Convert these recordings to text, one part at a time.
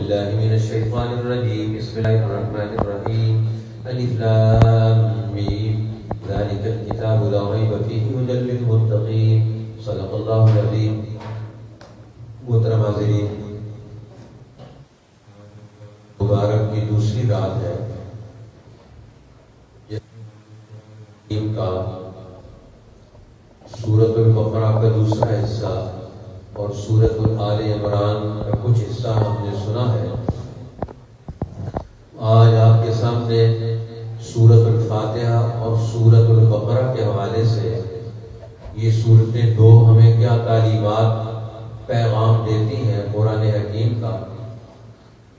بالله من الشيطان الرجيم بسم الله الرحمن الرحيم الف لام ميم ذلك الكتاب لا ريب فيه هدى للمتقين صدق الله العظيم. محترم حاضرین، مبارک کی دوسری رات ہے کا سورۃ البقرہ کا دوسرا حصہ اور سورۃ آل عمران کا کچھ حصہ ہم نے سنا ہے. آج آپ کے سامنے سورۃ الفاتحہ اور سورۃ البقرہ کے حوالے سے یہ صورتیں دو ہمیں کیا تعلیمات پیغام دیتی ہیں قرآن حکیم کا.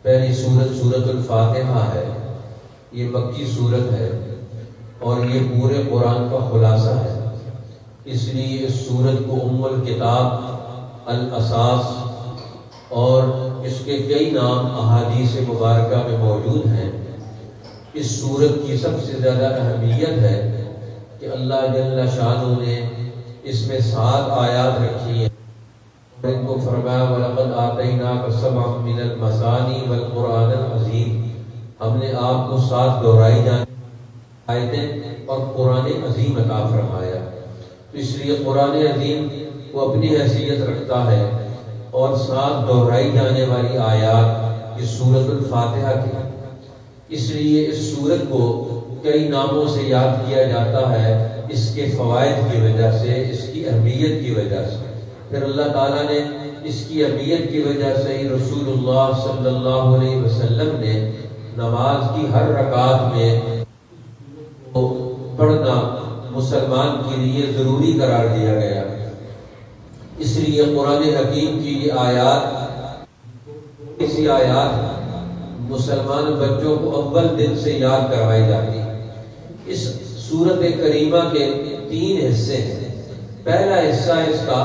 پہلی سورۃ الفاتحہ ہے. یہ مکی سورت ہے اور یہ پورے قرآن کا خلاصہ ہے. اس لیے اس سورت کو ام الکتاب، الاساس، اور اس کے کئی نام احادیث مبارکہ میں موجود ہیں. اس سورت کی سب سے زیادہ اہمیت ہے کہ اللہ جل شانہ نے اس میں 7 آیات رکھی ہیں. ان کو فرمایا وَلَقَدْ آتَيْنَاكَ سَبْعًا مِنَ الْمَثَانِي وَالْقُرْآنَ الْعَظِيمِ. ہم نے آپ کو 7 دہرائی جانے آیتیں اور قرآن عظیم عطا فرمایا. تو اس لیے قرآن عظیم وہ اپنی حیثیت رکھتا ہے اور 7 دہرائی جانے والی آیات اس سورۃ الفاتحہ کی. اس لیے اس سورت کو کئی ناموں سے یاد کیا جاتا ہے، اس کے فوائد کی وجہ سے، اس کی اہمیت کی وجہ سے. پھر اللہ تعالیٰ نے اس کی اہمیت کی وجہ سے ہی رسول اللہ صلی اللہ علیہ وسلم نے نماز کی ہر رکعت میں پڑھنا مسلمان کے لیے ضروری قرار دیا گیا. اس لیے قرآن حکیم کی یہ آیات مسلمان بچوں کو اول دن سے یاد کروائی جاتی. اس سورت کریمہ کے 3 حصے ہیں. پہلا حصہ اس کا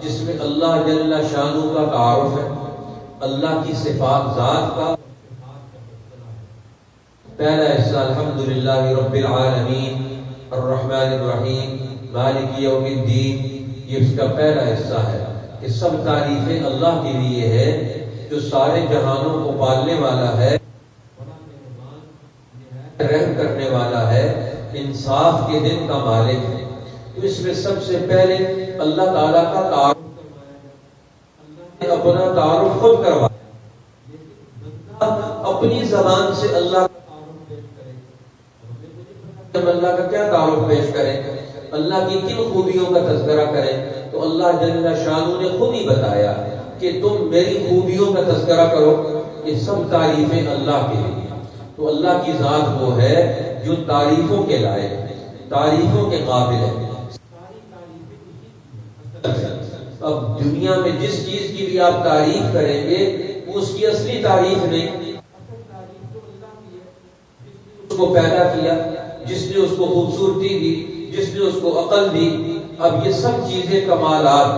جس میں اللہ جل شانہ کا تعارف ہے، اللہ کی صفات ذات کا. پہلا حصہ الحمدللہ رب العالمین الرحمن الرحیم مالک یوم الدین، یہ اس کا پہلا حصہ ہے کہ سب تعریفیں اللہ کے لیے ہے جو سارے جہانوں کو پالنے والا ہے، رحم کرنے والا ہے، انصاف کے دن کا مالک ہے. تو اس میں سب سے پہلے اللہ تعالیٰ کا تعارف، اپنا تعارف خود کروایا. اپنی زبان سے اللہ کا کیا تعارف پیش کریں، اللہ کی کن خوبیوں کا تذکرہ کریں، تو اللہ جل شانہ نے خود ہی بتایا کہ تم میری خوبیوں کا تذکرہ کرو. یہ سب تعریفیں اللہ کے لیے. تو اللہ کی ذات وہ ہے جو تعریفوں کے لائق، تعریفوں کے قابل ہے. اب دنیا میں جس چیز کی بھی آپ تعریف کریں گے وہ اس کی اصلی تعریف نہیں. اس کو پیدا کیا، جس نے اس کو خوبصورتی دی، جس نے اس کو عقل دی. اب یہ سب چیزیں کمالات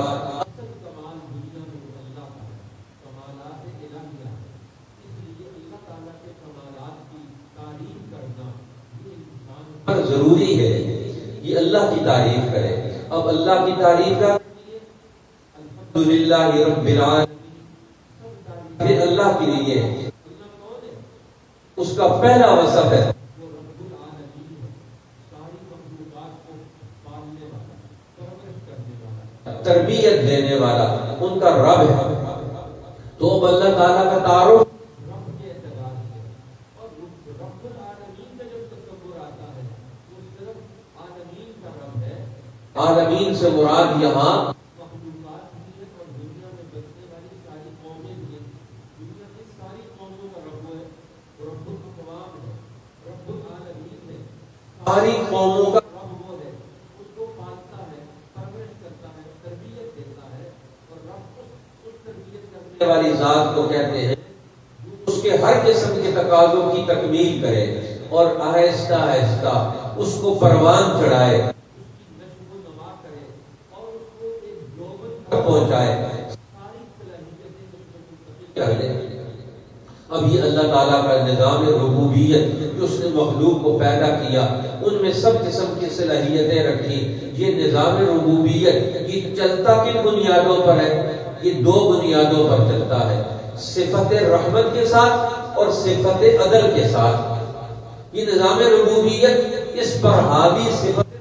ضروری ہے. یہ اللہ کی تعریف کرے. اب اللہ کی تعریف کا الحمدللہ رب العالمین اللہ کے لیے اس کا پہلا وصف ہے تربیت دینے والا، ان کا رب ہے. تو اب اللہ تعالیٰ کا تعارف عالمین سے مراد یہاں ساری قوموں کا والی ذات کو کہتے ہیں اس کے ہر قسم کے تقاضوں کی تکمیل کرے اور آہستہ آہستہ اس کو پروان چڑھائے، پہنچائے. اب یہ اللہ تعالیٰ کا نظام ربوبیت جو اس نے مخلوق کو پیدا کیا، ان میں سب قسم کی صلاحیتیں رکھی. یہ نظام ربوبیت یہ چلتا کن بنیادوں پر ہے؟ یہ 2 بنیادوں پر چلتا ہے. صفت رحمت کے ساتھ اور صفت عدل کے ساتھ۔ یہ نظام ربوبیت اس پر حاوی صفت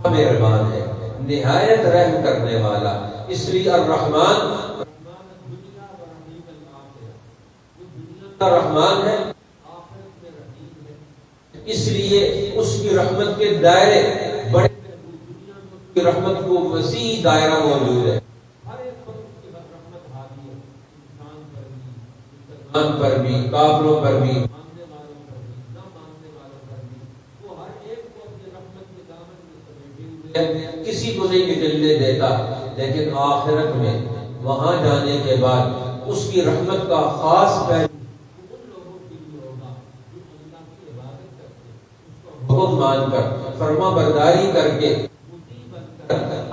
مہربان ہے، نہایت رحم کرنے والا، اس لیے الرحمن رحمان ہے، اس لیے اس کی رحمت کے دائرے بڑے، رحمت کو وسیع دائرہ موجود ہے، انسان پر بھی، کافروں پر بھی، کسی کو نہیں نکلنے دیتا۔ لیکن آخرت میں وہاں جانے کے بعد اس کی رحمت کا خاص پہلو حکم مان کر، فرما برداری کر کے،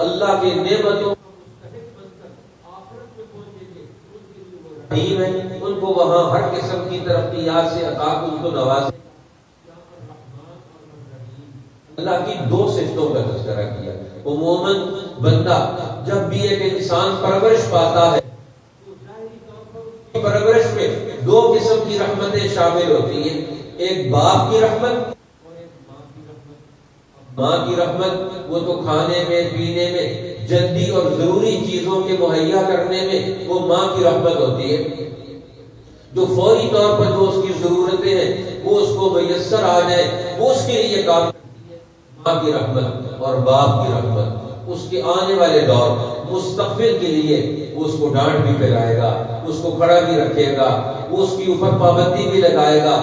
اللہ کی نعمتوں ان کو وہاں ہر قسم کی ترقیات سے عطا ان کو نوازے۔ اللہ کی دو صفتوں کا تذکرہ کیا۔ عموماً بندہ جب بھی ایک انسان پرورش پاتا ہے، پرورش میں دو قسم کی رحمتیں شامل ہوتی ہیں، ایک باپ کی رحمت، ماں کی رحمت وہ تو کھانے میں، پینے میں، جلدی اور ضروری چیزوں کے مہیا کرنے میں وہ ماں کی رحمت ہوتی ہے، جو فوری طور پر جو اس کی ضرورتیں ہیں وہ اس کو میسر آ جائے، وہ اس کے لیے کام کرتی ہے، ماں کی رحمت۔ اور باپ کی رحمت اس کے آنے والے دور مستقبل کے لیے وہ اس کو ڈانٹ بھی پھیلائے گا، اس کو کھڑا بھی رکھے گا، وہ اس کے اوپر پابندی بھی لگائے گا،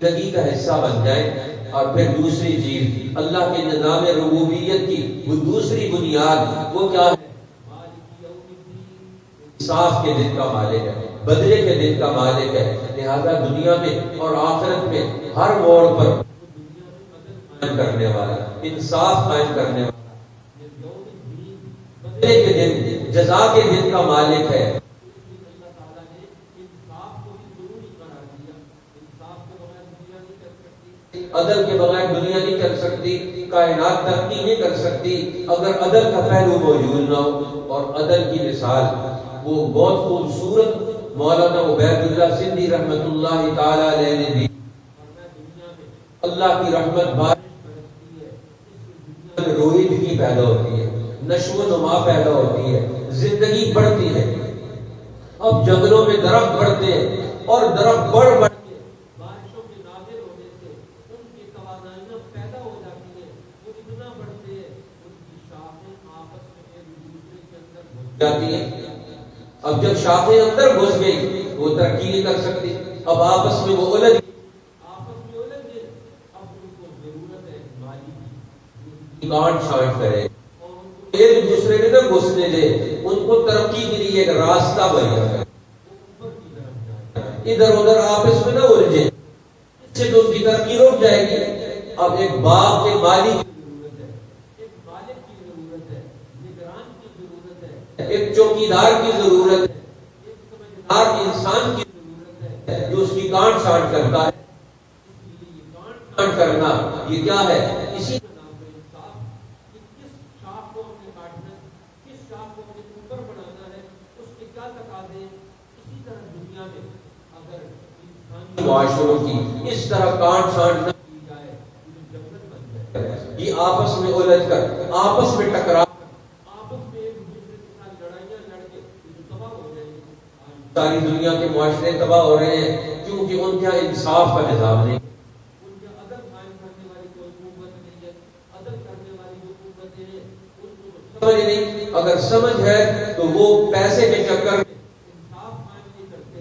زندگی کا حصہ بن جائے۔ اور پھر دوسری چیز اللہ کے نظام ربوبیت کی وہ دوسری بنیاد وہ کیا ہے؟ انصاف کے دن کا مالک ہے، بدلے کے دن کا مالک ہے، لہذا دنیا میں اور آخرت میں ہر موڑ پر قائم کرنے والا، انصاف قائم کرنے والا، بدلے کے دن، جزا کے دن کا مالک ہے۔ عدل کے بغیر دنیا نہیں چل سکتی، کائنات ترقی نہیں کر سکتی اگر عدل کا پہلو موجود نہ ہو۔ اور عدل کی مثال وہ بہت خوبصورت مولانا عبید اللہ سندھی رحمت اللہ تعالی علیہ نے دی۔ اللہ کی رحمت بارش میں رویدگی پیدا ہوتی ہے، نشو و نما پیدا ہوتی ہے، زندگی بڑھتی ہے۔ اب جنگلوں میں درخت بڑھتے ہیں اور درخت بڑھ جاتی ہے۔ اب جب شاخیں اندر گھس گئی وہ ترقی نہیں کر سکتی، اب آپس میں وہ الجھ گئی، اب ان کو ضرورت ہے مالی کی کاٹ چھانٹ کرے، ایک دوسرے میں نہ گھسنے دے، ان کو ترقی کے لیے ایک راستہ بنا کرے، ادھر ادھر آپس میں نہ الجھے، اس سے تو ان کی ترقی رک جائے گی۔ اب ایک باپ کے مالی ایک چوکیدار کی ضرورت ہے، ایک سمجھدار انسان کی ضرورت ہے جو اس کی کاٹ چھانٹ کرتا ہے۔ کاٹ چھانٹ کرنا یہ کیا ہے؟ اسی کا نام ہے انصاف، کہ کس شاخ کو ہم نے کاٹنا ہے، کس شاخ کو ہم نے اوپر بڑھانا ہے، اس کے کیا تقاضے ہیں۔ اسی طرح دنیا میں اگر انسانی معاشروں کی اس طرح کاٹ چھانٹ نہ کی جائے تو جنگل بن جائے، یہ آپس میں الجھ کر، آپس میں ٹکرا، ساری دنیا کے معاشرے تباہ ہو رہے ہیں کیونکہ ان کے انصاف کا نظام نہیں، ان کے عدل قائم کرنے والی کوئی قوت نہیں ہے، عدل کرنے والی جو قوتیں ہیں ان کو سمجھ نہیں، اگر سمجھ ہے تو وہ پیسے کے چکر میں انصاف قائم نہیں کرتے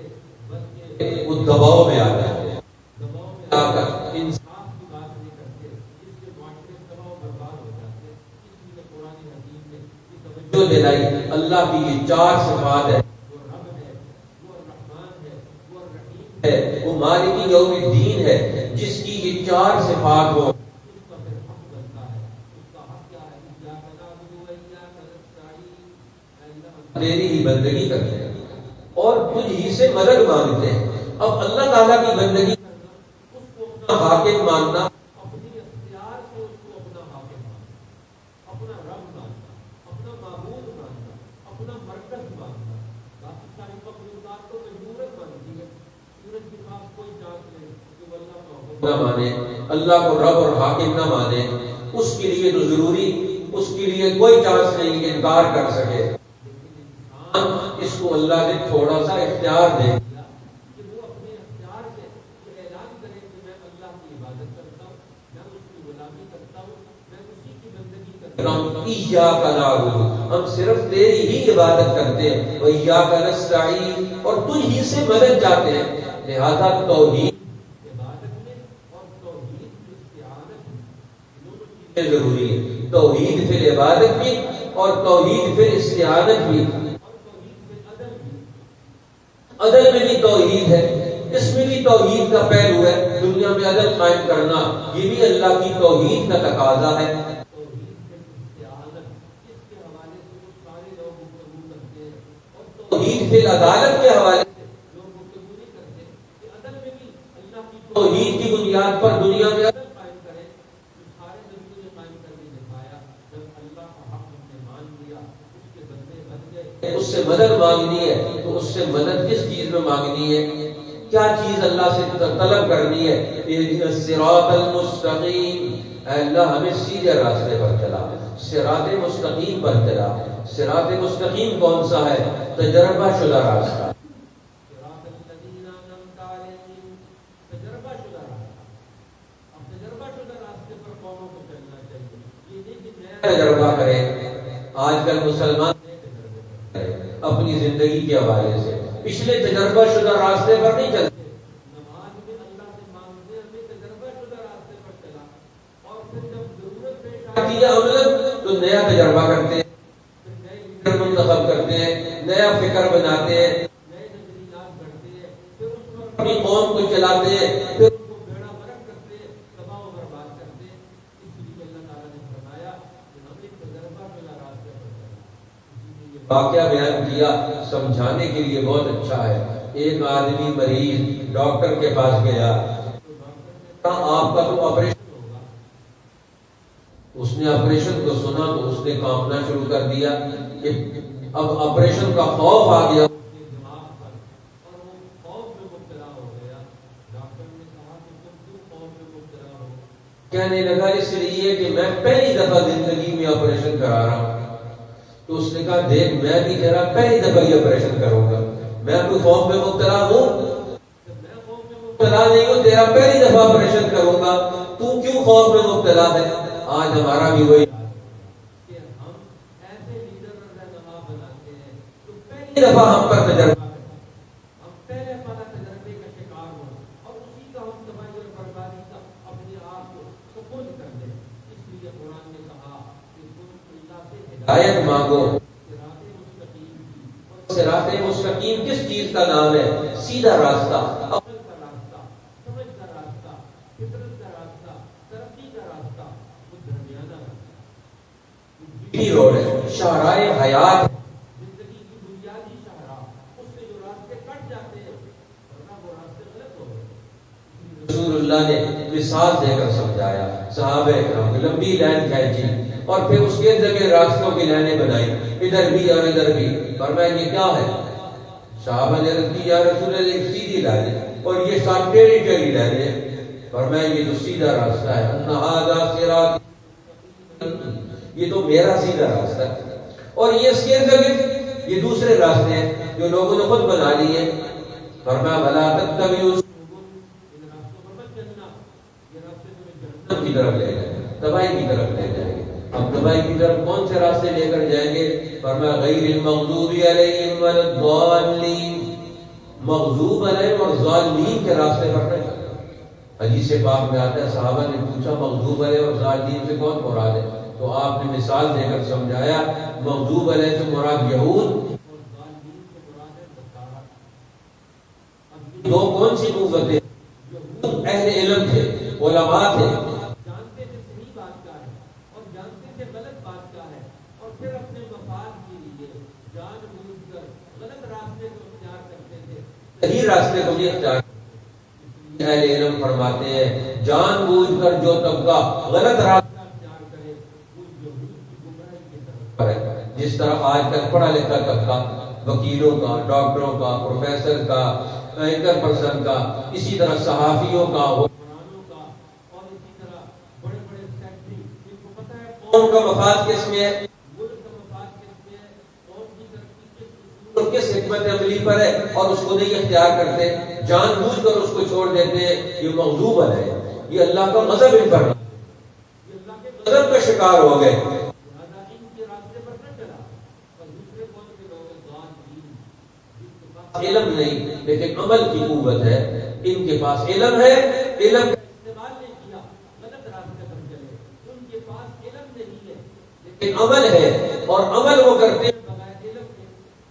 بلکہ وہ دباؤ میں آ جاتے ہیں، دباؤ میں آ کر انصاف کی بات نہیں کرتے، اس کے معاشرے تباہ و برباد ہو جاتے ہیں۔ اس لیے قرآن حکیم نے یہ توجہ دلائی اللہ کی یہ چار صفات ہے، وہ مالک یوم الدین ہے، جس کی یہ چار صفات ہو اس کا پھر حق بنتا ہے۔ اس کا حق کیا ہے؟ تیری ہی بندگی کرتے ہیں اور تجھ ہی سے مدد مانگتے ہیں، اب اللہ تعالیٰ کی بندگی کرنا، اس کو اپنا حاکم ماننا، اپنی اختیار سے اس کو اپنا حاکم ماننا، اپنا رب ماننا، اپنا معبود ماننا، اپنا مرکز ماننا. باقی ساری مخلوقات تو ضرورت مانتی ہے. سورج کے پاس کوئی چانس نہیں کہ وہ اللہ کو حکم نہ مانے، اللہ کو رب اور حاکم نہ مانے. اس کے لیے تو ضروری، اس کے لیے کوئی چانس نہیں کہ انکار کر سکے. اس کو اللہ نے تھوڑا سا اختیار دے دیا کہ وہ اپنے اختیار سے اعلان کرے کہ میں اللہ کی عبادت کرتا ہوں، میں اس کی غلامی کرتا ہوں، میں اسی کی بندگی کرتا ہوں. ایاک نعبد، ہم صرف تیری ہی عبادت کرتے ہیں، و ایاک نستعین، اور تجھ ہی سے مدد چاہتے ہیں. لہذا توحید عبادت میں اور توحید کی استعانت میں دونوں چیزیں ضروری ہیں. توحید فی العبادت بھی اور توحید فی الاستعانت بھی. عدل میں بھی توحید ہے، اس میں بھی توحید کا پہلو ہے. دنیا میں عدل قائم کرنا یہ بھی اللہ کی توحید کا تقاضا ہے. توحید فی العدالت کے حوالے سے لوگ گفتگو نہیں کرتے کہ عدل میں بھی اللہ کی توحید کی بنیاد پر دنیا میں عدل قائم کرے. سارے نبیوں نے قائم کر کے دکھایا. جب اللہ کا حق ہم نے مان لیا، اس کے بندے بن گئے، اس سے مدد مانگنی ہے تو اس سے مدد کس چیز میں مانگنی ہے؟ کیا چیز اللہ سے طلب کرنی ہے؟ اهدنا الصراط المستقیم، اے اللہ ہمیں سیدھے راستے پر چلا، صراط مستقیم پر چلا. صراط مستقیم کون سا ہے؟ تجربہ شدہ راستہ. صراط الذین انعمت علیہم، تجربہ شدہ راستہ. اب تجربہ شدہ راستے پر قوموں کو چلنا چاہیے. یہ نہیں کہ نیا تجربہ کرے. آج کل مسلمان اپنی زندگی کے حوالے سے پچھلے تجربہ شدہ راستے پر نہیں چلتے. نماز میں اللہ سے مانگتے ہیں تجربہ شدہ راستے پر چلا، اور پھر جب ضرورت پیش آتی ہے عملاً تو نیا تجربہ کرتے ہیں، پھر نئے لیڈر منتخب کرتے ہیں، نیا فکر بناتے ہیں، نئے نظریات گھڑتے ہیں، پھر اس پر اپنی قوم کو چلاتے ہیں، پھر ان کو بیڑا غرق کرتے ہیں، تباہ و برباد کرتے ہیں. اس لیے اللہ تعالیٰ نے فرمایا کہ ہم ایک تجربہ شدہ راستے پر چلا. واقعہ بیان کیا سمجھانے کے لیے بہت اچھا ہے. ایک آدمی مریض ڈاکٹر کے پاس گیا، آپ کا تو آپریشن ہوگا. اس نے آپریشن کو سنا تو اس نے کانپنا شروع کر دیا کہ اب آپریشن کا خوف آ گیا دماغ پر، اور وہ خوف میں مبتلا ہو گیا. ڈاکٹر نے کہا کہ تم کیوں خوف میں مبتلا ہو؟ کہنے لگا اس لیے کہ میں پہلی دفعہ زندگی میں آپریشن کرا رہا ہوں. تو اس نے کہا دیکھ میں بھی تیرا پہلی دفعہ یہ آپریشن کروں گا، میں کوئی خوف میں مبتلا ہوں؟ میں خوف میں مبتلا نہیں ہوں، تیرا پہلی دفعہ آپریشن کروں گا، تو کیوں خوف میں مبتلا ہے؟ آج ہمارا بھی وہی کہ ہم ایسے لیڈر اور رہنما بناتے ہیں تو پہلی دفعہ ہم پر تجربہ کریں، ہم پہلے والا تجربے کا شکار ہوں اور اسی کا ہم تباہی اور بربادی کا اپنے آپ کو سپرد کر دیں. اس لیے قرآن نے کہا کہ تم اللہ سے ہدایت مانگو. صراط مستقیم کس چیز کا نام ہے؟ سیدھا راستہ، عقل کا راستہ، سمجھ کا راستہ، فطرت کا راستہ، ترقی کا راستہ، وہ درمیانہ راستہ روڈ ہے، شاہراہ حیات، زندگی کی بنیادی شاہراہ. اس سے جو راستے کٹ جاتے ہیں ورنہ وہ راستے غلط ہو گئے. رسول اللہ نے مثال دے کر سمجھایا. صحابہ کرام لمبی لائن کھینچی اور پھر اس کے ذریعے راستوں کی لائنیں بنائی، ادھر بھی اور ادھر بھی. فرمایا یہ کیا ہے؟ صحابہ نے عرض کی یا رسول اللہ ایک سیدھی لائن ہے اور یہ ساتھ ٹیڑھی ٹیڑھی لائن ہے. فرمایا یہ تو سیدھا راستہ ہے، ان ھذا صراط، یہ تو میرا سیدھا راستہ ہے، اور یہ اس کے ذریعے یہ دوسرے راستے ہیں جو لوگوں نے خود بنا لیے. فرمایا بھلا تتبعوا ان راستوں پر مت چلنا، یہ راستے تمہیں جہنم کی طرف لے جائیں گے، تباہی کی طرف لے جائیں گے. اب تباہی کی طرف کون سے راستے لے کر جائیں گے؟ فرمایا غیر المغضوب علیہم ولا الضالین، مغضوب علیہم اور ضالین کے راستے پر نہیں. حدیث پاک میں آتا ہے صحابہ نے پوچھا مغضوب علیہ اور ضالین سے کون مراد ہے؟ تو آپ نے مثال دے کر سمجھایا مغضوب علیہ سے مراد یہود اور ضالین سے مراد ہے نصارا. اب دو کون سی قوتیں؟ یہود اہل علم تھے، علماء تھے، جانتے تھے صحیح بات کیا ہے اور جانتے تھے غلط بات کیا ہے، اور پھر اپنے مفاد کے لیے جان بوجھ کر غلط راستے کو اختیار کرتے تھے، صحیح راستے کو نہیں اختیار اہل علم فرماتے ہیں جان بوجھ کر جو طبقہ غلط راستہ اختیار کرے جس طرح آج کل پڑھا لکھا طبقہ وکیلوں کا، ڈاکٹروں کا، پروفیسر کا، اینکر پرسن کا، اسی طرح صحافیوں کا، حکمرانوں کا، اور اسی طرح بڑے بڑے سیکٹری، جن کو پتہ ہے قوم کا مفاد کس میں ہے، ملک کا مفاد کس میں ہے، قوم کی ترقی کس کس حکمت عملی پر ہے، اور اس کو نہیں اختیار کرتے، جان بوجھ کر اس کو چھوڑ دیتے ہیں، یہ مغضوب ہے، یہ اللہ کا غضب ان پر، یہ اللہ کے غضب کا شکار ہو گئے۔ علم نہیں لیکن عمل کی قوت ہے، ان کے پاس علم ہے، علم کا استعمال نہیں کیا، غلط راستے پر چلے، ان کے پاس علم نہیں ہے لیکن عمل ہے، اور عمل وہ کرتے ہیں بغیر علم کے،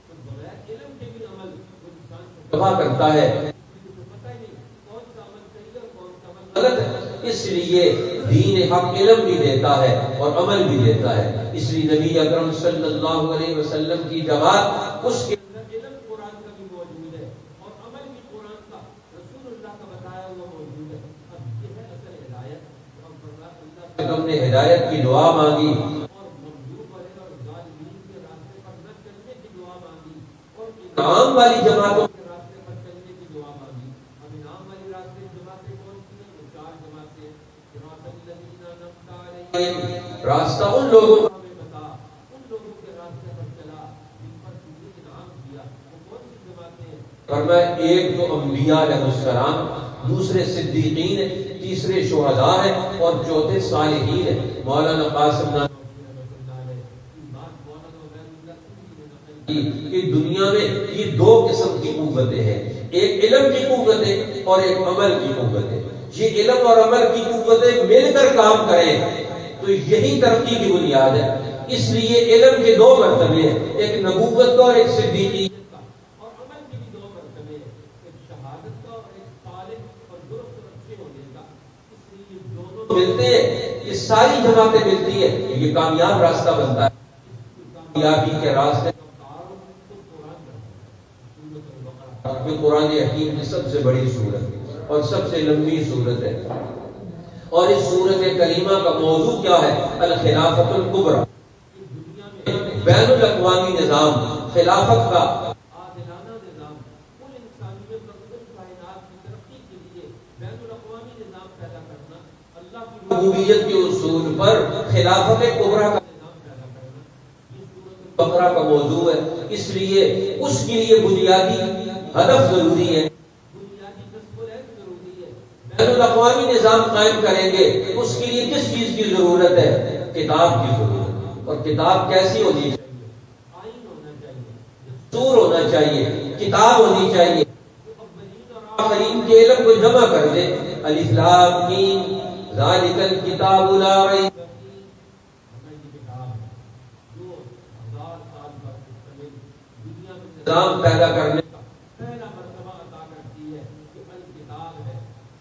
تو بغیر علم کے بھی عمل انسان کو تباہ کرتا ہے، پتہ ہی نہیں کون سا عمل صحیح ہے کون سا عمل غلط ہے۔ اس لیے دین حق علم بھی دیتا ہے اور عمل بھی دیتا ہے، اس لیے نبی اکرم صلی اللہ علیہ وسلم کی جماعت اس کے تم نے ہدایت کی دعا مانگی اور مغلوب اور ظالمین کے راستے پر نہ چلنے کی دعا مانگی اور انعام والی جماعتوں کے راستے پر چلنے کی دعا مانگی۔ اب انعام والی راستے جماعتیں کون سی ہیں؟ وہ چار جماعتیں، صراط الذین انعمت علیہم، راستہ ان لوگوں کا ہمیں بتا، ان لوگوں کے راستے پر چلا جن پر تم نے انعام کیا، وہ کون سی جماعتیں ہیں؟ فرمایا ایک تو انبیاء علیہ السلام، دوسرے صدیقین، تیسرے شہداء ہیں اور چوتھے صالحین ہیں۔ مولانا قاسم کہ دنیا میں یہ دو قسم کی قوتیں ہیں، ایک علم کی قوتیں اور ایک عمل کی قوتیں۔ یہ علم اور عمل کی قوتیں مل کر کام کریں تو یہی ترقی کی بنیاد ہے۔ اس لیے علم کے دو مرتبے ہیں، ایک نبوت کا اور ایک صدیقی، ملتے ہیں، یہ ساری جماعتیں ملتی ہے، یہ کامیاب راستہ بنتا ہے۔ کامیابی کے راستے میں قرآن حکیم کی سب سے بڑی سورت اور سب سے لمبی سورت ہے، اور اس سورت کریمہ کا موضوع کیا ہے؟ الخلافت الکبریٰ، بین الاقوامی نظام، خلافت کا ربوبیت کے اصول پر خلافت کبریٰ کا نظام پیدا کرنا بقرہ کا موضوع ہے۔ اس لیے اس کے لیے بنیادی ہدف ضروری ہے، بنیادی نصب العین ضروری ہے۔ بین الاقوامی نظام قائم کریں گے اس کے لیے کس چیز کی ضرورت ہے؟ کتاب کی ضرورت، اور کتاب کیسی ہونی چاہیے؟ آئین ہونا چاہیے، دستور ہونا چاہیے، کتاب ہونی چاہیے اولین اور آخرین کے علم کو جمع کر دے۔ الف لام میم ذالک الکتاب لا ریب فیہ، یہ کتاب ہے جو 1000 سال پر مشتمل دنیا میں نظام پیدا کرنے کا پہلا مرتبہ عطا کرتی ہے کہ الکتاب ہے،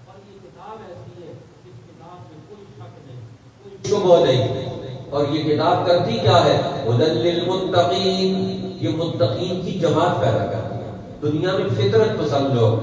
اور یہ کتاب ایسی ہے جس کتاب میں کوئی شک نہیں، کوئی شبہ نہیں، اور یہ کتاب کرتی کیا ہے؟ ھدی للمتقین، یہ متقین کی جماعت پیدا کرتی ہے۔ دنیا میں فطرت پسند لوگ،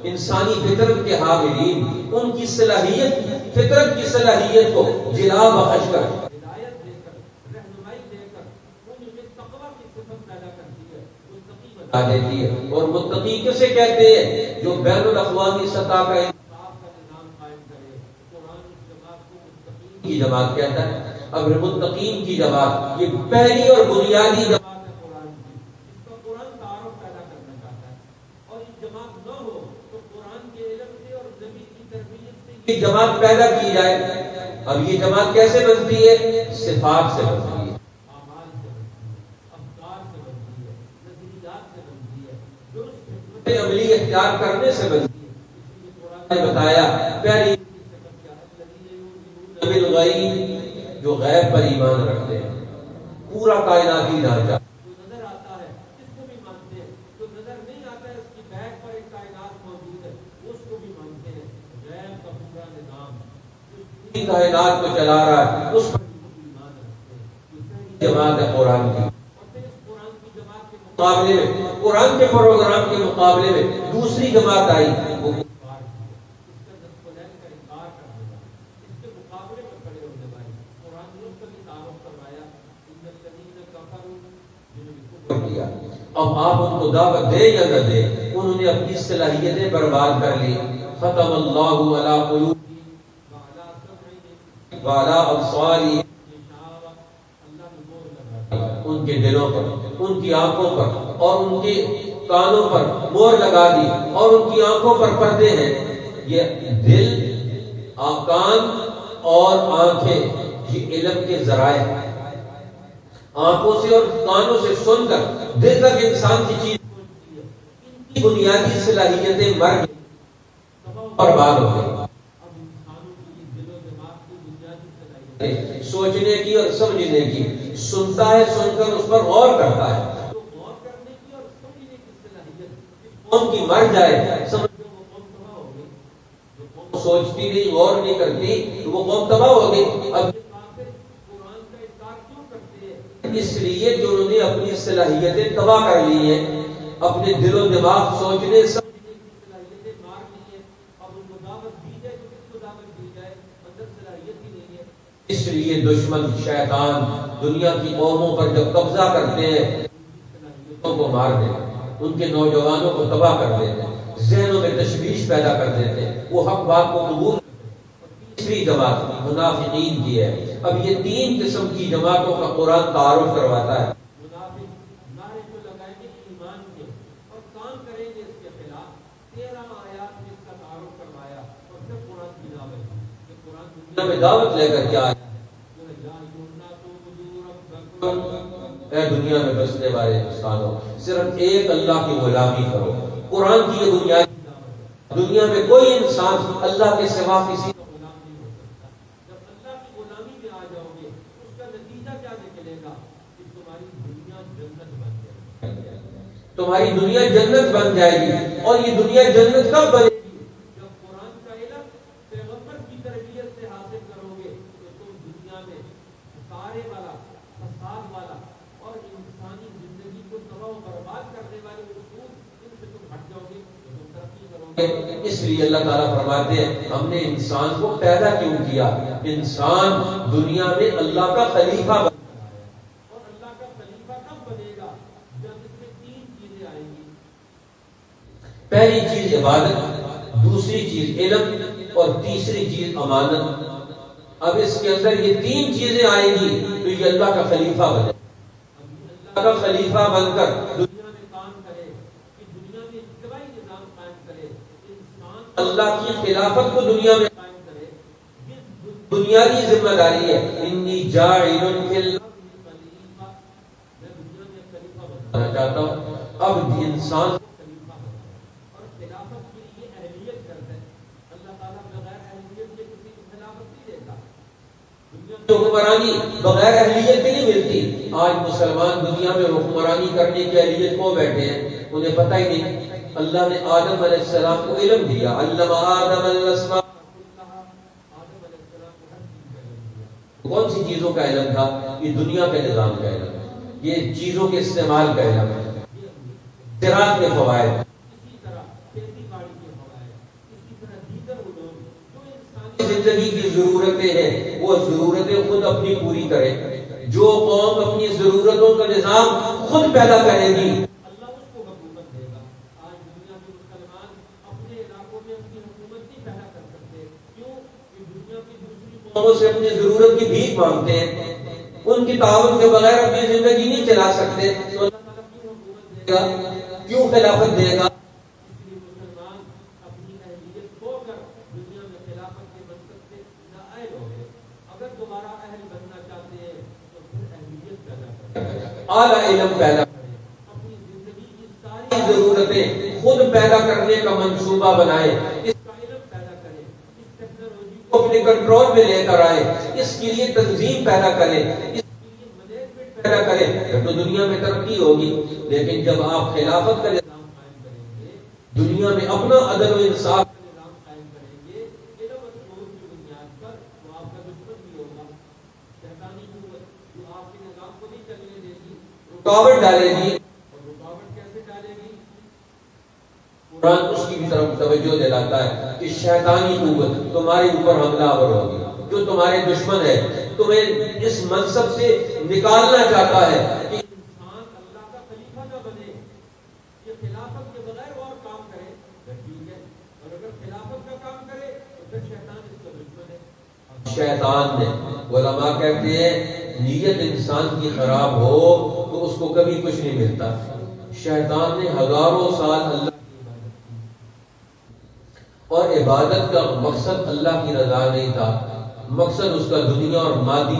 انسانی فطرت کے حاملین، ان کی صلاحیت، فطرت کی صلاحیت کو جلا بخش کر ہدایت دے کر رہنمائی دے کر ان میں تقویٰ کی صفت پیدا کرتی ہے، متقی بنا دیتی ہے۔ اور متقی کسے کہتے ہیں؟ جو بین الاقوامی سطح کا انصاف کا نظام قائم کرے۔ قرآن اس جماعت کو متقین کی جماعت کہتا ہے۔ اب متقین کی جماعت یہ پہلی اور بنیادی جماعت ہے قرآن کی، اس کا قرآن تعارف پیدا کرنا چاہتا ہے، اور یہ جماعت نہ ہو تو قرآن کے علم سے اور نبی کی تربیت سے یہ جماعت پیدا کی جائے۔ اب یہ جماعت کیسے بنتی ہے؟ صفات سے بنتی ہے، اعمال سے بنتی ہے، افکار سے بنتی ہے، نظریات سے بنتی ہے، درست حکمت عملی اختیار کرنے سے بنتی ہے۔ اس لیے قرآن نے بتایا پہلی صفت کیا ہے؟ الذین یؤمنون بالغیب، جو غیب پر ایمان رکھتے ہیں، پورا کائناتی ڈھانچہ جو نظر آتا ہے اس کو بھی مانتے ہیں، جو نظر نہیں آتا ہے اس کی بیک پر ایک کائنات موجود ہے اس کو بھی مانتے ہیں، غیب کا پورا نظام جو پوری کائنات کو چلا رہا ہے اس پر ایمان رکھتے ہیں۔ یہ پہلی جماعت ہے قرآن کی۔ اور پھر اس قرآن کی جماعت کے مقابلے میں، قرآن کے پروگرام کے مقابلے میں دوسری جماعت آئی، وہ کفار کی، اس کا مقابلے پر کھڑے ہونے والی. قرآن نے اس کا بھی تعارف کروایا. اب آپ ان کو دعوت دے یا نہ دے، انہوں نے اپنی صلاحیتیں برباد کر لی. ختم اللہ علی قلوبہم وعلی ابصارہم، ان کے دلوں پر، ان کی آنکھوں پر اور ان کے کانوں پر مہر لگا دی، اور ان کی آنکھوں پر پردے ہیں. یہ دل، کان اور آنکھیں یہ علم کے ذرائع ہیں. آنکھوں سے اور کانوں سے سن کر دل تک انسان کی چیز پہنچتی ہے. ان کی بنیادی صلاحیتیں مر گئی، برباد ہو گئی. اب انسانوں کی دل و دماغ کی بنیادی صلاحیتیں سوچنے کی اور سمجھنے کی، سنتا ہے، سن کر اس پر غور کرتا ہے. جو غور کرنے کی اور سمجھنے کی صلاحیت قوم کی مر جائے، سمجھ وہ قوم تباہ ہو گئی. جو قوم سوچتی نہیں، غور نہیں کرتی، تو وہ قوم تباہ ہو گئی. اب اس لیے کہ انہوں نے اپنی صلاحیتیں تباہ کر لی ہیں، اپنے دل و دماغ سوچنے سمجھنے کی صلاحیتیں مار لی ہیں. اب ان کو دعوت دی جائے تو کس کو دعوت دی جائے؟ اندر صلاحیت ہی نہیں ہے. اس لیے دشمن شیطان دنیا کی قوموں پر جب قبضہ کرتے ہیں، صلاحیتوں کو مار دیتے ہیں، ان کے نوجوانوں کو تباہ کر دیتے ہیں، ذہنوں میں تشویش پیدا کر دیتے ہیں، وہ حق بات کو قبول. تیسری جماعت منافقین کی ہے. اب یہ تین قسم کی جماعتوں کا قرآن تعارف کرواتا ہے. منافق نعرے جو لگائیں گے ایمان کے اور کام کریں گے اس کے خلاف. 13 آیات میں اس کا تعارف کروایا اور پھر قرآن کی دعوت دی. یہ قرآن دنیا میں دعوت لے کر کیا آیا ہے؟ اے دنیا میں بسنے والے انسانوں، صرف ایک اللہ کی غلامی کرو. قرآن کی یہ بنیادی دعوت ہے. دنیا میں کوئی انسان اللہ کے سوا کسی تمہاری دنیا جنت بن جائے گی. اور یہ دنیا جنت کب بنے گی؟ جب قرآن کا علم پیغمبر کی تربیت سے حاصل کرو گے تو تم دنیا میں خسارے والا، فساد والا اور انسانی زندگی کو تباہ و برباد کرنے والے اصول ان سے تم ہٹ جاؤ گے تو تم ترقی کرو گے. اس لیے اللہ تعالیٰ فرماتے ہیں ہم نے انسان کو پیدا کیوں کیا؟ انسان دنیا میں اللہ کا خلیفہ بن. پہلی چیز عبادت، دوسری چیز علم اور تیسری چیز امانت. اب اس کے اندر یہ تین چیزیں آئیں گی تو یہ اللہ کا خلیفہ بنے. اللہ کا خلیفہ بن کر دنیا میں کام کرے، کہ دنیا میں اجتماعی نظام قائم کرے، انسان اللہ کی خلافت کو دنیا میں قائم کرے. بنیادی ذمہ داری ہے. انی جاعل فی الارض خلیفہ، میں دنیا میں خلیفہ بننا چاہتا ہوں. اب انسان حکمرانی بغیر اہلیت بھی نہیں ملتی. آج مسلمان دنیا میں حکمرانی کرنے کی اہلیت کو بیٹھے ہیں، انہیں پتہ ہی نہیں. اللہ نے آدم علیہ السلام کو علم دیا. علم آدم الاسماء. کون سی چیزوں کا علم تھا؟ یہ دنیا کے نظام کا علم، یہ چیزوں کے استعمال کا علم ہے، زراعت کے فوائد، زندگی کی ضرورتیں ہیں وہ ضرورتیں خود اپنی پوری کرے. جو قوم اپنی ضرورتوں کا نظام خود پیدا کرے گی اللہ اس کو حکومت دے گا. آج دنیا کے مسلمان اپنے علاقوں میں اپنی حکومت نہیں پیدا کر سکتے. کیوں؟ کہ دنیا کی دوسری قوموں سے اپنی ضرورت کی بھیک مانگتے ہیں. ان کی تعاون کے بغیر اپنی زندگی نہیں چلا سکتے. تو اللہ تعالیٰ کیوں حکومت دے گا؟ کیوں خلافت دے گا؟ اعلیٰ علم پیدا کریں، اپنی زندگی کی ساری ضرورتیں خود پیدا کرنے کا منصوبہ بنائیں، اس کا علم پیدا کریں، اس ٹیکنالوجی کو اپنے کنٹرول میں لے کر آئے، اس کے لیے تنظیم پیدا کریں، اس کے لیے مینجمنٹ پیدا کریں، تو دنیا میں ترقی ہوگی. لیکن جب آپ خلافت کا نظام قائم کریں گے، دنیا میں اپنا عدل و انصاف کا نظام قائم کریں گے، علم و شعور کی بنیاد پر، تو آپ کا دشمن بھی ہوگا. شیطانی قوت جو آپ کے نظام کو نہیں چلنے دے گی، رکاوٹ ڈالے گی. اور رکاوٹ کیسے ڈالے گی؟ قرآن اس کی بھی طرف توجہ دلاتا ہے کہ شیطانی قوت تمہارے اوپر حملہ آور ہوگی. جو تمہارے دشمن ہے، تمہیں اس منصب سے نکالنا چاہتا ہے کہ انسان اللہ کا خلیفہ نہ بنے، یہ خلافت کے بغیر اور کام کرے تو ٹھیک ہے، اور اگر خلافت کا کام کرے تو پھر شیطان اس کا دشمن ہے۔ شیطان نے، علماء کہتے ہیں نیت انسان کی خراب ہو تو اس کو کبھی کچھ نہیں ملتا۔ شیطان نے ہزاروں سال اللہ اور عبادت کا مقصد اللہ کی رضا نہیں تھا، مقصد اس کا دنیا اور مادی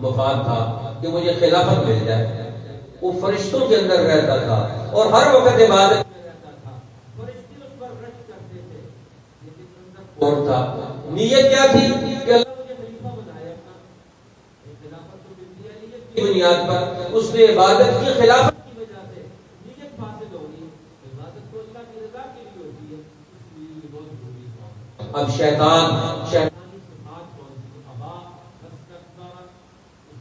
مفاد تھا کہ مجھے خلافت مل جائے۔ وہ فرشتوں کے اندر رہتا تھا اور ہر وقت عبادت میں رہتا تھا، فرشتے اس پر رش کرتے تھے، لیکن اندر اور تھا۔ نیت کیا تھی کہ اللہ مجھے خلیفہ بنایا اپنا، خلافت تو ملتی ہے لیکن کی بنیاد پر اس نے عبادت کی، خلافت کی وجہ سے نیت فاسد ہوگی۔ عبادت تو اللہ کی رضا کے لیے ہوتی ہے، اس لیے یہ بہت ضروری ہے۔ اب شیطان شیطانی صفات کون سی؟ ابا، استکبر، اس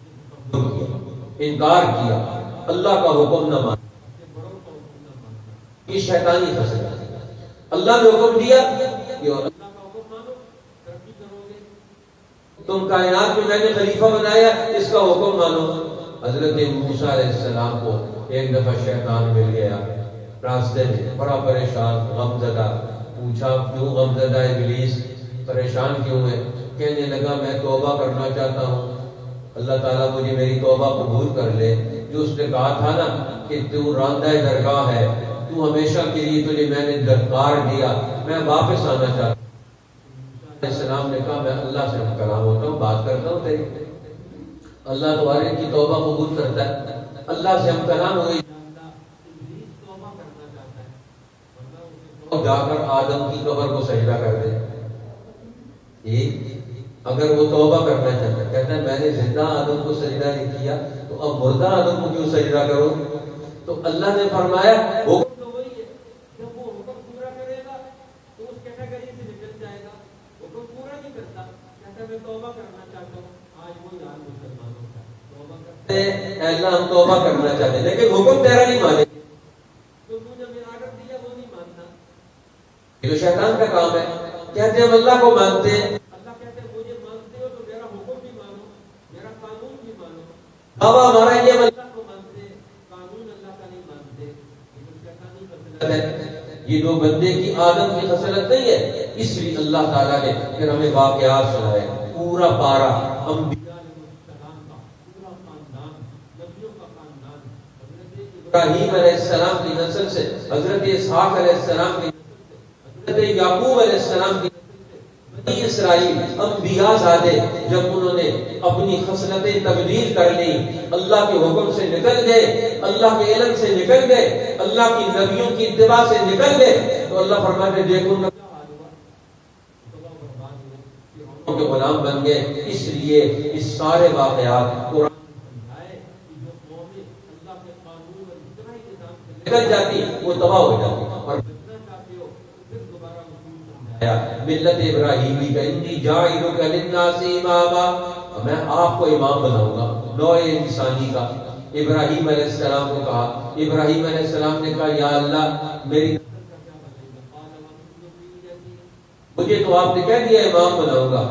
نے انکار کیا، اللہ کا حکم نہ مانا، اپنے بڑوں کا حکم نہ ماننا۔ یہ شیطانی خصلت ہے۔ اللہ نے حکم دیا کہ اللہ کا حکم مانو، ترقی کرو گے۔ تم کائنات میں نے خلیفہ بنایا، اس کا حکم مانو۔ حضرت موسیٰ علیہ السلام کو ایک دفعہ شیطان مل گیا راستے میں، بڑا پریشان، غم زدہ۔ پوچھا کیوں غم زدہ ابلیس، پریشان کیوں ہے؟ کہنے لگا میں توبہ کرنا چاہتا ہوں، اللہ تعالیٰ مجھے میری توبہ قبول کر لے۔ جو اس نے کہا تھا نا کہ تو راندہ درگاہ ہے، تو ہمیشہ کے لیے تجھے میں نے درکار دیا، میں واپس آنا چاہتا ہوں۔ علیہ السلام نے کہا میں اللہ سے کلام ہوتا ہوں، بات کرتا ہوں تیری، اللہ تمہارے کی توبہ قبول کرتا ہے۔ اللہ سے ہم کلام ہوئی، ابلیس توبہ کرنا چاہتا ہے، ورنہ اسے اور جا کر آدم کی قبر کو سجدہ کر دے۔ اگر وہ توبہ کرنا چاہتا ہے، کہتا ہے میں نے زندہ آدم کو سجدہ نہیں کیا تو اب مردہ آدم کو کیوں سجدہ کرو؟ تو اللہ نے فرمایا وہ تو وہی ہے، جب وہ حکم پورا کرے گا تو اس کیٹیگری سے نکل جائے گا۔ حکم پورا نہیں کرتا، کہتا ہے میں توبہ کرنا چاہتا ہوں۔ آج وہ یار مسلمانوں کا توبہ کرتے اے اللہ ہم توبہ کرنا چاہتے ہیں لیکن حکم تیرا نہیں مانے، تو نے میرا آرڈر دیا وہ نہیں ماننا۔ یہ تو شیطان کا کام ہے۔ کہتے ہیں ہم اللہ کو مانتے ہیں، اللہ کہتے ہیں مجھے مانتے ہو تو میرا حکم بھی مانو، میرا قانون بھی مانو۔ اب ہمارا یہ اللہ کو مانتے ہیں، قانون اللہ کا نہیں مانتے، یہ تو شیطانی خصلت ہے۔ یہ دو بندے کی آدم کی خصلت نہیں ہے، اس لیے اللہ تعالیٰ نے پھر ہمیں واقعات سنائے، پورا پارا انبیاء علیہ السلام کا پورا خاندان، نبیوں کا خاندان، حضرت ابراہیم علیہ السلام کی نسل سے، حضرت اسحاق علیہ السلام کی نسل سے، حضرت یعقوب علیہ السلام کی نسل سے، بنی اسرائیل انبیاء زادے جب انہوں نے اپنی خصلتیں تبدیل کر لی، اللہ کے حکم سے نکل گئے، اللہ کے علم سے نکل گئے، اللہ کی نبیوں کی اتباع سے نکل گئے، تو اللہ فرماتے دیکھو ان کے غلام بن گئے۔ اس لیے اس سارے واقعات قرآن نکل جاتی وہ تباہ ہو جاتی، اور ملت ابراہیمی کا انی جاعلک للناس اماما، میں آپ کو امام بناؤں گا نوع انسانی کا۔ ابراہیم علیہ السلام کو کہا، ابراہیم علیہ السلام نے کہا یا اللہ میری مجھے تو آپ نے کہہ دیا امام بناؤں گا۔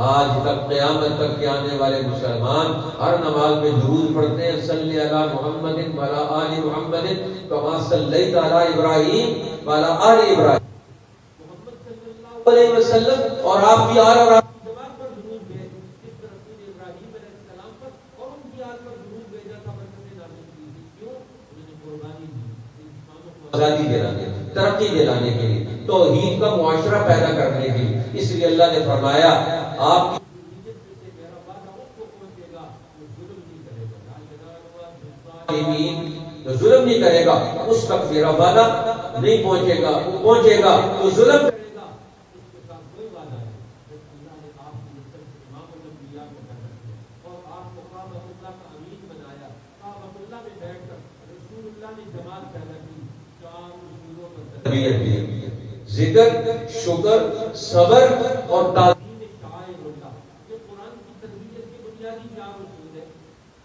آج تک قیامت تک کے آنے والے مسلمان ہر نماز میں درود پڑھتے ہیں، صلی علی محمد وعلی آل محمد کما صلیت علی ابراہیم وعلی آل ابراہیم علیہ وسلم، اور آپ بھی آل اور آپ جماعت پر درود بھیج، جس طرح نے ابراہیم علیہ السلام پر اور ان کی آل پر درود بھیجا تھا، برکتیں نازل کی تھی۔ کیوں؟ انہوں نے قربانی دی انسانوں کو آزادی دلانے، ترقی دلانے کے لیے، توحید کا معاشرہ پیدا کرنے کے لیے۔ اس لیے اللہ نے فرمایا آپ کی میرا وعدہ اس کو پہنچے گا وہ ظلم نہیں کرے گا، جو ظلم نہیں کرے گا اس تک میرا وعدہ نہیں پہنچے گا، وہ پہنچے گا وہ ظلم کرے گا، اس کے ساتھ کوئی وعدہ ہے۔ جب اللہ نے آپ کی نسل سے امام الانبیاء کو پیدا کیا اور آپ کو کعبۃ اللہ کا امین بنایا، کعبۃ اللہ میں بیٹھ کر رسول اللہ نے جماعت پیدا کی، چار اصولوں پر تربیت دی، ذکر، شکر، صبر اور تعظیم شعائر اللہ، یہ قرآن کی تربیت کے بنیادی چار اصول ہیں۔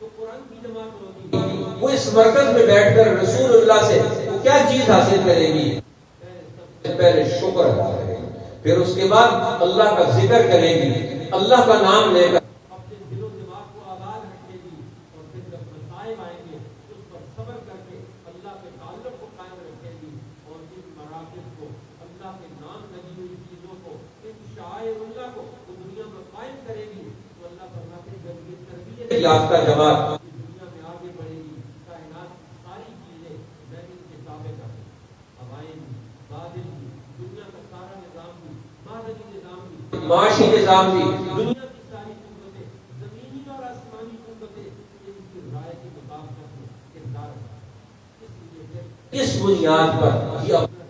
تو قرآن کی جماعت ہوگی، وہ اس مرکز میں بیٹھ کر رسول اللہ سے وہ کیا چیز حاصل کرے گی؟ پہلے شکر ادا کرے گی، پھر اس کے بعد اللہ کا ذکر کرے گی، اللہ کا نام لے کر اپنے دل و دماغ کو آزاد رکھے گی، اور پھر جب مصائب آئیں گے اس پر صبر کر کے اللہ کے تعلق کو قائم رکھے گی، اور ان مراکز کو، اللہ کے نام لگی ہوئی چیزوں کو، ان شعائر اللہ کو وہ دنیا میں قائم کرے گی، تو اللہ فرماتے ہیں جب یہ تربیت یافتہ جماعت دنیا میں آگے بڑھے گی، کائنات کی ساری چیزیں میں ان کے تابع کر دوں، ہوائیں بھی، بادل بھی، دنیا کا سارا نظام بھی، معاشی نظام بھی، معاشی نظام بھی، دنیا کی ساری قوتیں، زمینی اور آسمانی قوتیں، ان کی رائے کے مطابقت میں کردار ادا کریں۔ اس لیے پھر اس بنیاد پر یہ اپنا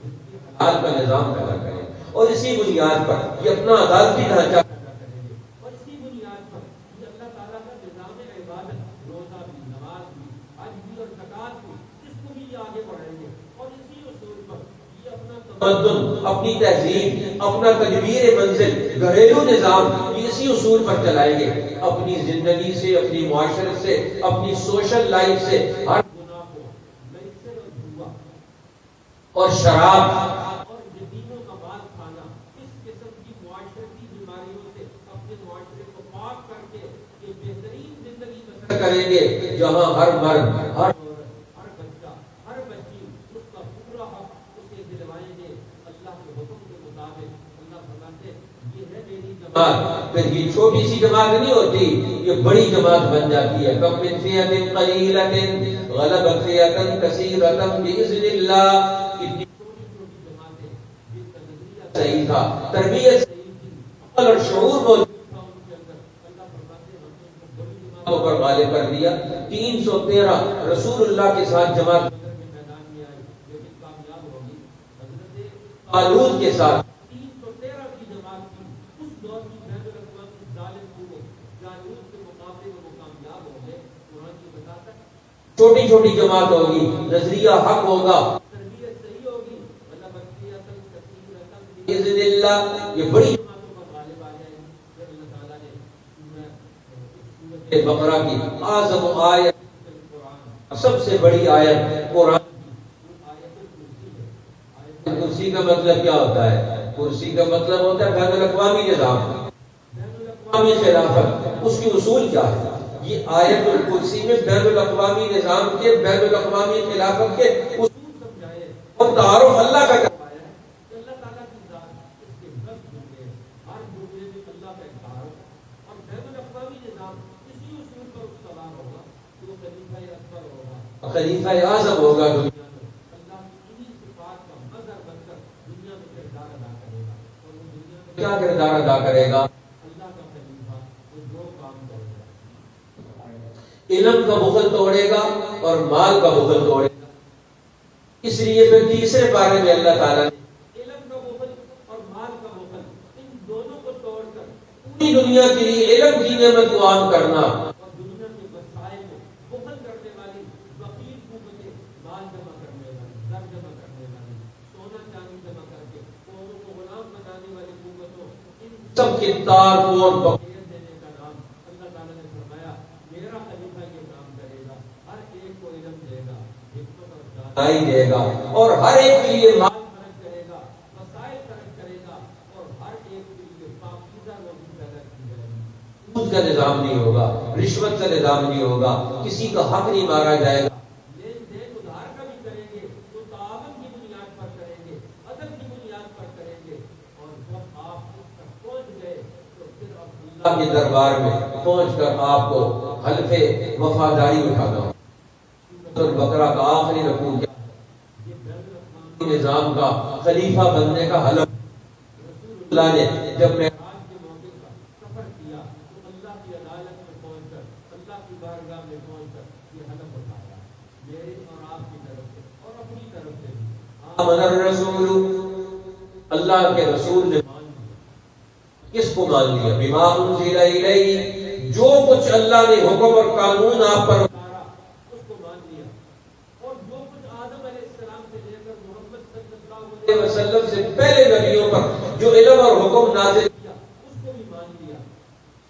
حلال کا نظام پیدا کرے، اور اسی بنیاد پر یہ اپنا عدالتی ڈھانچہ پیدا کریں گے، اور اسی بنیاد پر یہ اللہ تعالیٰ کا نظام عبادت، روزہ بھی، نماز بھی، حج بھی اور زکوٰۃ بھی، اس کو بھی یہ آگے بڑھائیں گے، اور اسی اصول پر یہ اپنا تمدن، اپنی تہذیب، اپنا تدبیر منزل، گھریلو نظام یہ اسی اصول پر چلائیں گے۔ اپنی زندگی سے، اپنی معاشرت سے، اپنی سوشل لائف سے ہر گناہ کو، میسر اور جوا اور شراب اور یتیموں کا مال کھانا، اس قسم کی معاشرتی بیماریوں سے اپنے معاشرے کو پاک کر کے یہ بہترین زندگی بسر کریں گے جہاں ہر مرد، ہر ہر بچہ، ہر بچی اس کا پورا حق اسے دلوائیں گے اللہ کے حکم کے مطابق۔ اللہ فرماتے یہ ہے میری جماعت، پھر یہ چھوٹی سی جماعت نہیں ہوتی، یہ بڑی جماعت بن جاتی ہے۔ کم من فئۃ قلیلۃ غلبت فئۃ کثیرۃ باذن اللہ۔ اتنی چھوٹی چھوٹی جماعتیں جن کا نظریہ صحیح تھا، تربیت صحیح تھی، عقل اور شعور موجود تھا ان کے اندر، اللہ فرماتے ہیں ہم نے ان کو بڑی کو جماعتوں پر غالب کر دیا۔ 313 رسول اللہ کے ساتھ جماعت بدر کے میدان میں آئی لیکن کامیاب ہوگی۔ حضرت طالوت کے ساتھ 313 کی جماعت تھی، اس دور کی بین الاقوامی ظالم قوت جالوت کے مقابلے میں وہ کامیاب ہو گئے۔ قرآن کی بتاتا ہے چھوٹی چھوٹی جماعت ہوگی، نظریہ حق ہوگا تربیت صحیح ہوگی، اللہ بقیت کثیرۃ باذن اللہ، یہ بڑی جماعتوں پر غالب آ جائے گی۔ پھر اللہ تعالیٰ نے سورہ بقرہ کی اعظم آیت، قرآن سب سے بڑی آیت قرآن۔ آیت الکرسی ہے۔ کرسی کا مطلب کیا ہوتا ہے؟ کرسی کا مطلب ہوتا ہے بین الاقوامی نظام، بین اقوامی خلافت۔ اس کی اصول کیا ہے؟ یہ آیت الکرسی میں بین الاقوامی نظام کے، بین الاقوامی خلافت کے اصول سمجھائے اور تعارف اللہ کا پایا ہے کہ اللہ تعالیٰ کی ذات، اس کے 10 جملے، ہر جملے میں اللہ کا ایک تعارف، اور بین الاقوامی نظام اسی اصول پر استوار ہوگا کہ وہ خلیفہ اکبر ہوگا، خلیفہ اعظم ہوگا، دنیا میں اللہ کی انہی صفات کا مظہر بن کر دنیا میں کردار ادا کرے گا، اور وہ دنیا میں کیا کردار ادا کرے گا؟ اللہ کا خلیفہ، وہ دو کام کرے گا، علم کا بخل توڑے گا اور مال کا بخل توڑے گا۔ اس لیے پھر تیسرے پارے میں اللہ تعالیٰ نے علم کا بخل اور مال کا بخل، ان دونوں کو توڑ کر پوری دنیا کے لیے علم کی نعمت کو عام کرنا، اور دنیا کے مسائل میں بخل کرنے والی وکیل قوتیں، مال جمع کرنے والی، زر جمع کرنے والی، سونا چاندی جمع کر کے قوموں کو غلام بنانے والی قوتوں، ان سب کے تار کوڑ خیر دینے کا نام اللہ تعالیٰ نے فرمایا میرا خلیفہ یہ کام کرے گا، ہر ایک کو علم دے گا، حکمت اور پکڑائی دے گا، اور ہر ایک کے لیے مال خرچ کرے گا، وسائل خرچ کرے گا، اور ہر ایک کے لیے پاکیزہ روزی پیدا کی جائے گی۔ سود کا نظام نہیں ہوگا، رشوت کا نظام نہیں ہوگا، کسی کا حق نہیں مارا جائے گا۔ لین دین ادھار کا بھی کریں گے تو تعاون کی بنیاد پر کریں گے، عدل کی بنیاد پر کریں گے، اور جب آپ اس تک پہنچ گئے تو پھر اب اللہ کے دربار میں پہنچ کر آپ کو حلف وفاداری اٹھانا ہوگا۔ سورۃ البقرہ کا آخری رکوع یہ بین الاقوامی نظام کا خلیفہ بننے کا حلف رسول اللہ نے جب میں آج کے موقع پر سفر کیا تو اللہ کی عدالت میں پہنچ کر، اللہ کی بارگاہ میں پہنچ کر یہ حلف اٹھایا میرے اور آپ کی طرف سے اور اپنی طرف سے بھی۔ آمن الرسول، اللہ کے رسول نے مان لیا، کس کو مان لیا؟ بما انزل الیہ، جو کچھ اللہ نے حکم اور قانون آپ پر اتارا اس کو مان لیا، اور جو کچھ آدم علیہ السلام سے لے کر محمد صلی اللہ علیہ وسلم سے پہلے نبیوں پر جو علم اور حکم نازل کیا اس کو بھی مان لیا۔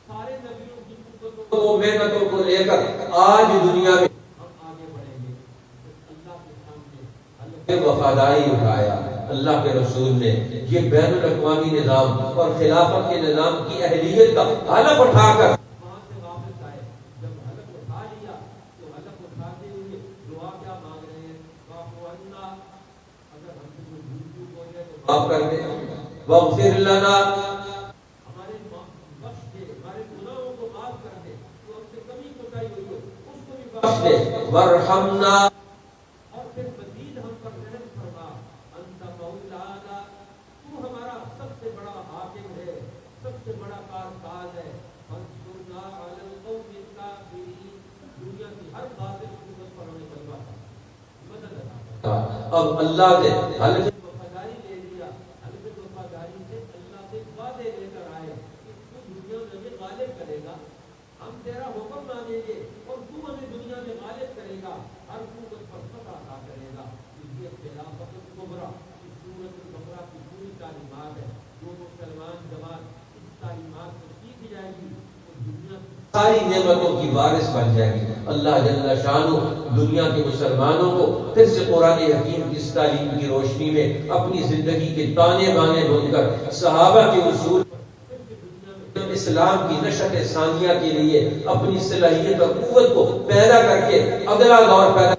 سارے نبیوں کی قوتوں تو وہ محنتوں کو لے کر آج دنیا میں ہم آگے بڑھیں گے، اللہ کے سامنے وفاداری اٹھایا، اللہ کے رسول نے یہ بین الاقوامی نظام اور خلافت کے نظام کی اہلیت کا حلف اٹھا کر وہاں سے واپس آئے، جب حلف اٹھا لیا تو حلف اٹھاتے ہوئے دعا کیا مانگ رہے ہیں؟ اللہ اگر ہم سے کوئی بھول چوک ہو جائے تو معاف کر دے، واغفر لنا، ہمارے بخش دے، ہمارے گناہوں کو معاف کر دے، جو ہم سے کمی کوتاہی ہوئی ہو اس کو بھی بخش دے، ورحمنا، اور پھر مزید ہم پر رحم فرما، انت مولانا، تو ہمارا سب سے بڑا حاکم ہے، سب سے بڑا کارساز ہے، فانصرنا علی القوم الکافرین، دنیا کی ہر باطل قوت پر ہمیں غلبہ تھا، مدد عطا فرما۔ اب اللہ نے حلف وفاداری لے لیا، حلف وفاداری سے اللہ سے وعدے لے کر آئے کہ تو دنیا میں ہمیں غالب کرے گا، ہم تیرا حکم مانیں گے اور تو ہمیں دنیا میں غالب کرے گا، ہر قوت پر فتح عطا کرے گا۔ یہ خلافت کبریٰ اس سورۃ البقرہ کی پوری تعلیمات ہے، جو مسلمان جماعت اس تعلیمات کو سیکھ جائے گی تو دنیا کی ساری نعمتوں کی وارث بن جائے گی۔ اللہ جل شانہ دنیا کے مسلمانوں کو پھر سے قرآن حکیم کی اس تعلیم کی روشنی میں اپنی زندگی کے تانے بانے بن کر صحابہ کے اصول اسلام کی نشأت ثانیہ کے لیے اپنی صلاحیت اور قوت کو پیدا کر کے اگلا دور پیدا